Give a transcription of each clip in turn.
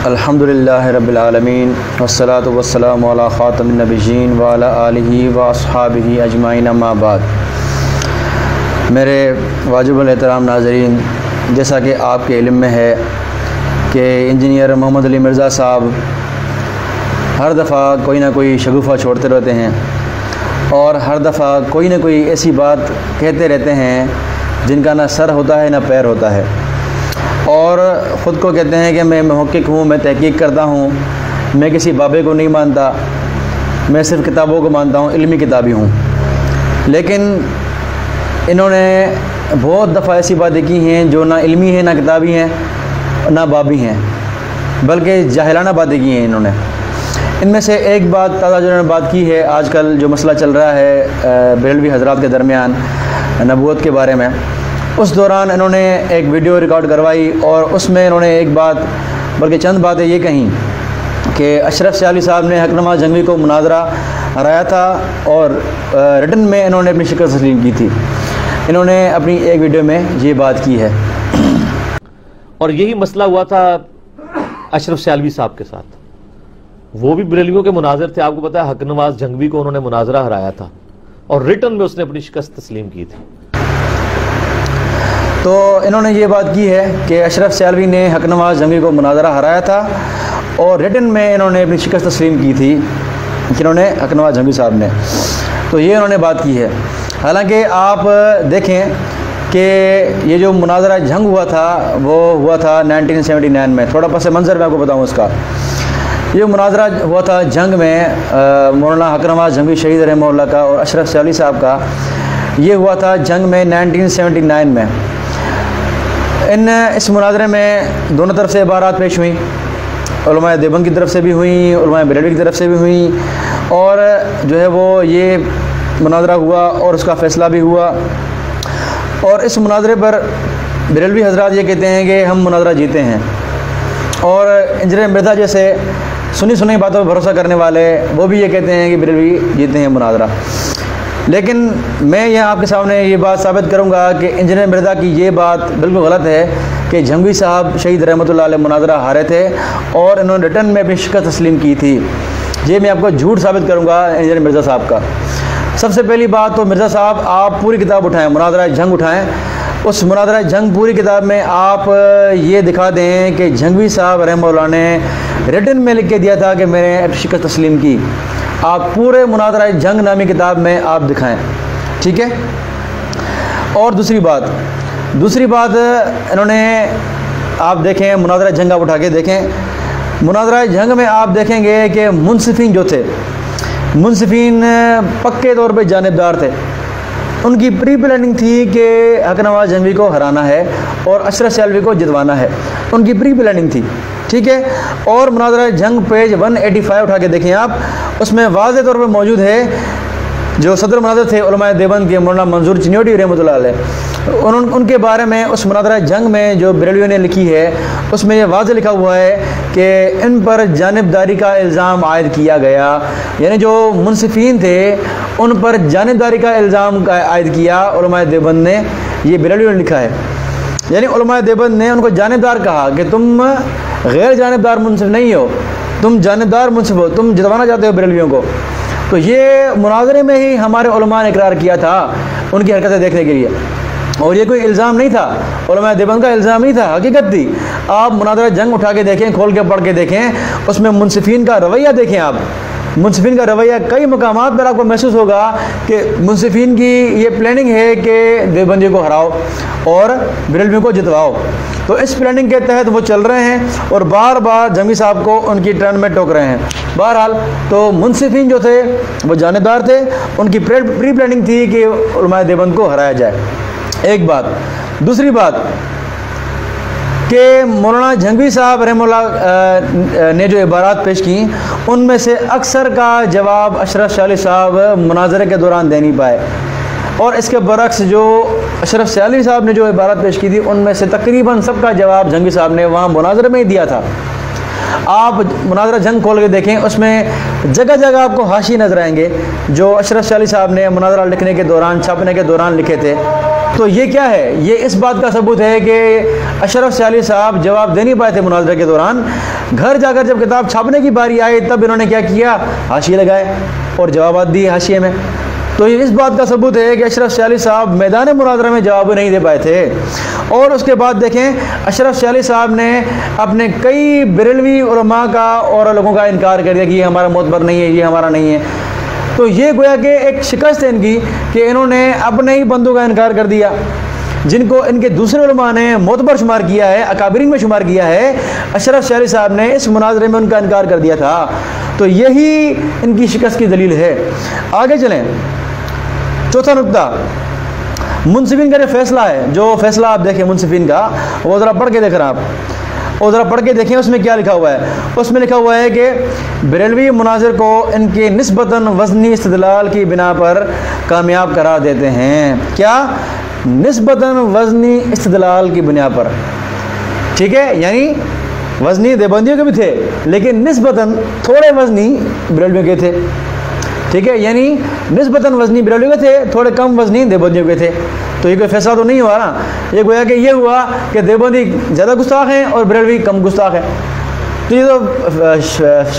الحمدللہ رب العالمین والصلاة والسلام علی خاتم النبیین وعلی آلہ واصحابہ اجمعین اما بعد۔ میرے واجب الاحترام ناظرین، جیسا کہ آپ کے علم میں ہے کہ انجینئر محمد علی مرزا صاحب ہر دفعہ کوئی نہ کوئی شگوفہ چھوڑتے رہتے ہیں اور ہر دفعہ کوئی نہ کوئی ایسی بات کہتے رہتے ہیں جن کا نہ سر ہوتا ہے نہ پیر ہوتا ہے، اور خود کو کہتے ہیں کہ میں محقق ہوں، میں تحقیق کرتا ہوں، میں کسی بابے کو نہیں مانتا، میں صرف کتابوں کو مانتا ہوں، علمی کتابی ہوں۔ لیکن انہوں نے بہت دفعہ ایسی باتیں کی ہیں جو نہ علمی ہیں، نہ کتابی ہیں، نہ بابی ہیں، بلکہ جاہلانہ باتیں کی ہیں انہوں نے۔ ان میں سے ایک بات تازہ جو انہوں نے بات کی ہے، آج کل جو مسئلہ چل رہا ہے بریلوی حضرات کے درمیان نبوت کے بارے میں، اس دوران انہوں نے ایک ویڈیو ریکارڈ کروائی اور اس میں انہوں نے ایک بات بلکہ چند باتیں یہ کہیں کہ اشرف سیالی صاحب نے حق نواز جنگوی کو مناظرہ ہرایا تھا اور ریٹن میں انہوں نے اپنی شکست تسلیم کی تھی۔ انہوں نے اپنی ایک ویڈیو میں یہ بات کی ہے، اور یہی مسئلہ ہوا تھا اشرف سیالوی صاحب کے ساتھ۔ وہ بھی بریلویوں کے مناظر تھے، آپ کو پتا ہے حق نواز جنگوی کو انہوں نے مناظرہ ہرایا تھا اور ریٹن میں اس نے اپنی شکست تسلیم کی تھی۔ تو انہوں نے یہ بات کی ہے کہ اشرف سیالوی نے حق نواز جنگوی کو مناظرہ ہرایا تھا اور ریٹن میں انہوں نے اپنی شکست تسلیم کی تھی، انہوں نے حق نواز جنگوی صاحب نے۔ تو یہ انہوں نے بات کی ہے۔ حالانکہ آپ دیکھیں کہ یہ جو مناظرہ جنگ ہوا تھا وہ ہوا تھا 1979 میں۔ تھوڑا پس منظر میں آپ کو بتاؤں اس کا۔ یہ مناظرہ ہوا تھا جنگ میں مولانا حق نواز جنگوی شہید رحمہ اللہ کا اور اشرف سیالوی صاحب کا۔ یہ ہوا تھا جنگ میں 1979 میں۔ اس مناظرے میں دونوں طرف سے عبارات پیش ہوئیں، علماء دیوبند کی طرف سے بھی ہوئیں، علماء بریلوی کی طرف سے بھی ہوئیں، اور جو ہے وہ یہ مناظرہ ہوا اور اس کا فیصلہ بھی ہوا۔ اور اس مناظرے پر بریلوی حضرات یہ کہتے ہیں کہ ہم مناظرہ جیتے ہیں، اور انجینئر مرزا جیسے سنی باتوں پر بھروسہ کرنے والے وہ بھی یہ کہتے ہیں کہ بریلوی جیتے ہیں مناظرہ۔ لیکن میں یہاں آپ کے سامنے یہ بات ثابت کروں گا کہ انجینئر مرزا کی یہ بات بالکل غلط ہے کہ جنگوی صاحب شہید رحمۃ اللہ علیہ مناظرہ ہارے تھے اور انہوں نے ریٹن میں اپنی شکست تسلیم کی تھی۔ یہ میں آپ کو جھوٹ ثابت کروں گا انجینئر مرزا صاحب کا۔ سب سے پہلی بات تو مرزا صاحب آپ پوری کتاب اٹھائیں، مناظرہ جنگ اٹھائیں، اس مناظرہ جنگ پوری کتاب میں آپ یہ دکھا دیں کہ جنگوی صاحب رحمہ اللہ نے ریٹن میں لکھ کے دیا تھا کہ میں نے شکست تسلیم کی۔ آپ پورے مناظرہ جنگ نامی کتاب میں آپ دکھائیں، ٹھیک ہے؟ اور دوسری بات انہوں نے آپ دیکھیں مناظرہ جنگ آپ اٹھا کے دیکھیں، مناظرہ جنگ میں آپ دیکھیں گے کہ منصفین جو تھے، منصفین پکے طور پہ جانبدار تھے۔ ان کی پری پلاننگ تھی کہ حق نواز جنگوی کو ہرانا ہے اور اشرف سیالوی کو جتوانا ہے، ان کی پری پلاننگ تھی، ٹھیک ہے؟ اور مناظرہ جنگ پیج 185 اٹھا کے دیکھیں آپ، اس میں واضح طور پہ موجود ہے جو صدر مناظر تھے علماء دیوبند کے مولانا منظور چنیوٹی رحمۃ اللہ علیہ، ان کے بارے میں اس مناظرہ جنگ میں جو بریلویوں نے لکھی ہے اس میں یہ واضح لکھا ہوا ہے کہ ان پر جانبداری کا الزام عائد کیا گیا، یعنی جو منصفین تھے ان پر جانبداری کا الزام عائد کیا علماء دیوبند نے، یہ بریلویوں نے لکھا ہے۔ یعنی علماء دیوبند نے ان کو جانبدار کہا کہ تم غیر جانبدار منصف نہیں ہو، تم جانبدار منصف ہو، تم جتوانا چاہتے ہو بریلویوں کو۔ تو یہ مناظرے میں ہی ہمارے علماء نے اقرار کیا تھا ان کی حرکتیں دیکھنے کے لیے، اور یہ کوئی الزام نہیں تھا، علماء دیوبند کا الزام نہیں تھا، حقیقت تھی۔ آپ مناظرہ جنگ اٹھا کے دیکھیں، کھول کے پڑھ کے دیکھیں، اس میں منصفین کا رویہ دیکھیں آپ، منصفین کا رویہ کئی مقامات پر آپ کو محسوس ہوگا کہ منصفین کی یہ پلاننگ ہے کہ دیوبندیوں کو ہراؤ اور بریلویوں کو جتواؤ۔ تو اس پلاننگ کے تحت وہ چل رہے ہیں اور بار بار جنگوی صاحب کو ان کی ٹرن میں ٹوک رہے ہیں۔ بہرحال تو منصفین جو تھے وہ جانبدار تھے، ان کی پری پلاننگ تھی کہ علماء دیوبند کو ہرایا جائے، ایک بات۔ دوسری بات کہ مولانا جنگوی صاحب رحمہ اللہ نے جو عبارات پیش کی ان میں سے اکثر کا جواب اشرف سیالی صاحب مناظرے کے دوران دے نہیں پائے، اور اس کے برعکس جو اشرف سیالی صاحب نے جو عبارات پیش کی تھی ان میں سے تقریباً سب کا جواب جنگوی صاحب نے وہاں مناظرے میں ہی دیا تھا۔ آپ مناظرہ جنگ کھول کے دیکھیں، اس میں جگہ جگہ آپ کو حاشی نظر آئیں گے جو اشرف سیالی صاحب نے مناظرہ لکھنے کے دوران، چھاپنے کے دوران لکھے تھے۔ تو یہ کیا ہے؟ یہ اس بات کا ثبوت ہے کہ اشرف سیالی صاحب جواب دے نہیں پائے تھے مناظرہ کے دوران. گھر جا کر جب کتاب چھاپنے کی باری آئی تب انہوں نے کیا کیا؟ حاشیے لگائے اور جوابات دیے حاشیے میں. تو یہ اس بات کا ثبوت ہے کہ اشرف سیالی صاحب میدان مناظرہ میں جواب نہیں دے پائے تھے. اور اس کے بعد دیکھیں اشرف سیالی صاحب نے اپنے کئی بریلوی علماء کا اور لوگوں کا انکار کر دیا کہ یہ ہمارا معتبر نہیں ہے، یہ ہمارا نہیں ہے. تو یہ گویا کہ ایک شکست ہے ان کی کہ انہوں نے اپنے ہی بندوں کا انکار کر دیا جن کو ان کے دوسرے علماء نے معتبر شمار کیا ہے، اکابرین میں شمار کیا ہے. اشرف سیالی صاحب نے اس مناظرے میں ان کا انکار کر دیا تھا. تو یہی ان کی شکست کی دلیل ہے. آگے چلیں. چوتھا نقطہ، منصفین کا جو فیصلہ ہے، جو فیصلہ آپ دیکھیں منصفین کا، وہ ذرا پڑھ کے دیکھ رہے ہیں آپ، وہ ذرا پڑھ کے دیکھیں اس میں کیا لکھا ہوا ہے. اس میں لکھا ہوا ہے کہ بریلوی مناظر کو ان کے نسبتاً وزنی استدلال کی بنا پر کامیاب قرار دیتے ہیں. کیا؟ نسبتاً وزنی استدلال کی بنا پر. ٹھیک ہے، یعنی وزنی دیوبندیوں کے بھی تھے لیکن نسبتاً تھوڑے وزنی بریلویوں کے تھے. ٹھیک ہے، یعنی نسبتاً وزنی بریلویوں کے تھے، تھوڑے کم وزنی دیوبندیوں کے تھے. تو یہ کوئی فیصلہ تو نہیں ہوا نا. یہ گویا کہ یہ ہوا کہ دیوبندی زیادہ گستاخ ہیں اور بریلوی کم گستاخ ہیں. تو یہ تو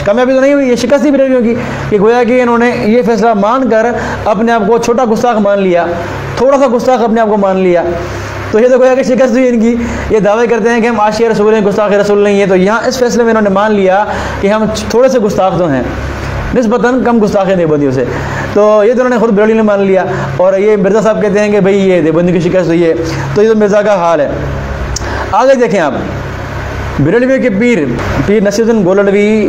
کامیابی تو نہیں ہوئی، یہ شکست تھی بریلویوں کی کہ گویا کہ انہوں نے یہ فیصلہ مان کر اپنے آپ کو چھوٹا گستاخ مان لیا، تھوڑا سا گستاخ اپنے آپ کو مان لیا. تو یہ تو گویا کہ شکست ہوئی ان کی. یہ دعوے کرتے ہیں کہ ہم عاشق رسول ہیں، گستاخ رسول نہیں ہے. تو یہاں اس فیصلے میں انہوں نے مان لیا کہ ہم تھوڑے سے گستاخ تو ہیں، نسبتاً کم گستاخ ہیں دیوبندیوں سے. تو یہ تو انہوں نے خود بریلوی نے مان لیا. اور یہ مرزا صاحب کہتے ہیں کہ بھئی یہ دیوبندی کی شکست ہوئی ہے. تو یہ تو مرزا کا حال ہے. آگے دیکھیں آپ، بریلوی کے پیر نصیر الدین گولڑوی،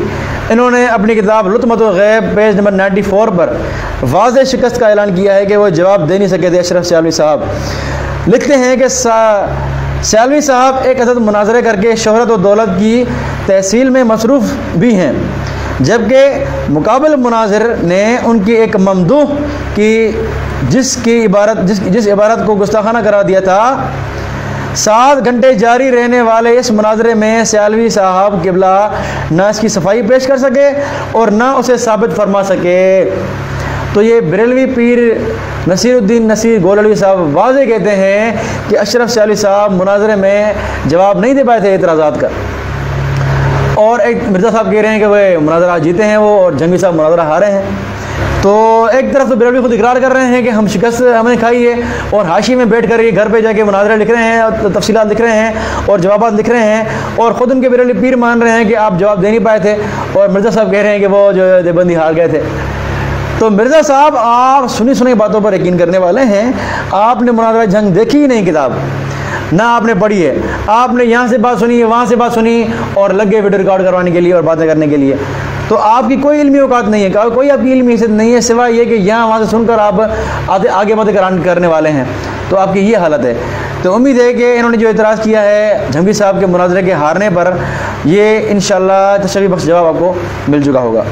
انہوں نے اپنی کتاب لطمۃ الغیب پیج نمبر 94 پر واضح شکست کا اعلان کیا ہے کہ وہ جواب دے نہیں سکے تھے اشرف سیالوی صاحب. لکھتے ہیں کہ سیالوی صاحب ایک عدد مناظرے کر کے شہرت و دولت کی تحصیل میں مصروف بھی ہیں، جبکہ مقابل مناظر نے ان کی ایک ممدوح کی جس عبارت کو گستاخانہ قرار دیا تھا. 7 گھنٹے جاری رہنے والے اس مناظرے میں سیالوی صاحب قبلہ نہ اس کی صفائی پیش کر سکے اور نہ اسے ثابت فرما سکے. تو یہ بریلوی پیر نصیر الدین نصیر گولڑوی صاحب واضح کہتے ہیں کہ اشرف سیالوی صاحب مناظرے میں جواب نہیں دے پائے تھے اعتراضات کا. اور ایک مرزا صاحب کہہ رہے ہیں کہ وہ مناظرہ جیتے ہیں وہ، اور جنگی صاحب مناظرہ ہارے ہیں. تو ایک طرف تو بریلوی خود اقرار کر رہے ہیں کہ ہم شکست ہم نے کھائی ہے، اور حاشی میں بیٹھ کر یہ گھر پہ جا کے مناظرہ لکھ رہے ہیں اور تفصیلات لکھ رہے ہیں اور جوابات لکھ رہے ہیں، اور خود ان کے بریلوی پیر مان رہے ہیں کہ آپ جواب دے نہیں پائے تھے، اور مرزا صاحب کہہ رہے ہیں کہ وہ جو دیوبندی ہار گئے تھے. تو مرزا صاحب آپ سنی باتوں پر یقین کرنے والے ہیں. آپ نے مناظرہ جنگ دیکھی ہی نہیں کتاب، نہ آپ نے پڑھی ہے. آپ نے یہاں سے بات سنی، وہاں سے بات سنی، اور لگے ویڈیو ریکارڈ کروانے کے لیے اور باتیں کرنے کے لیے. تو آپ کی کوئی علمی اوقات نہیں ہے، کوئی آپ کی علمی حیثیت نہیں ہے سوائے یہ کہ یہاں وہاں سے سن کر آپ آگے باتیں کرنے والے ہیں. تو آپ کی یہ حالت ہے. تو امید ہے کہ انہوں نے جو اعتراض کیا ہے جنگی صاحب کے مناظرے کے ہارنے پر، یہ انشاءاللہ تشریح بخش جواب آپ کو مل چکا ہوگا.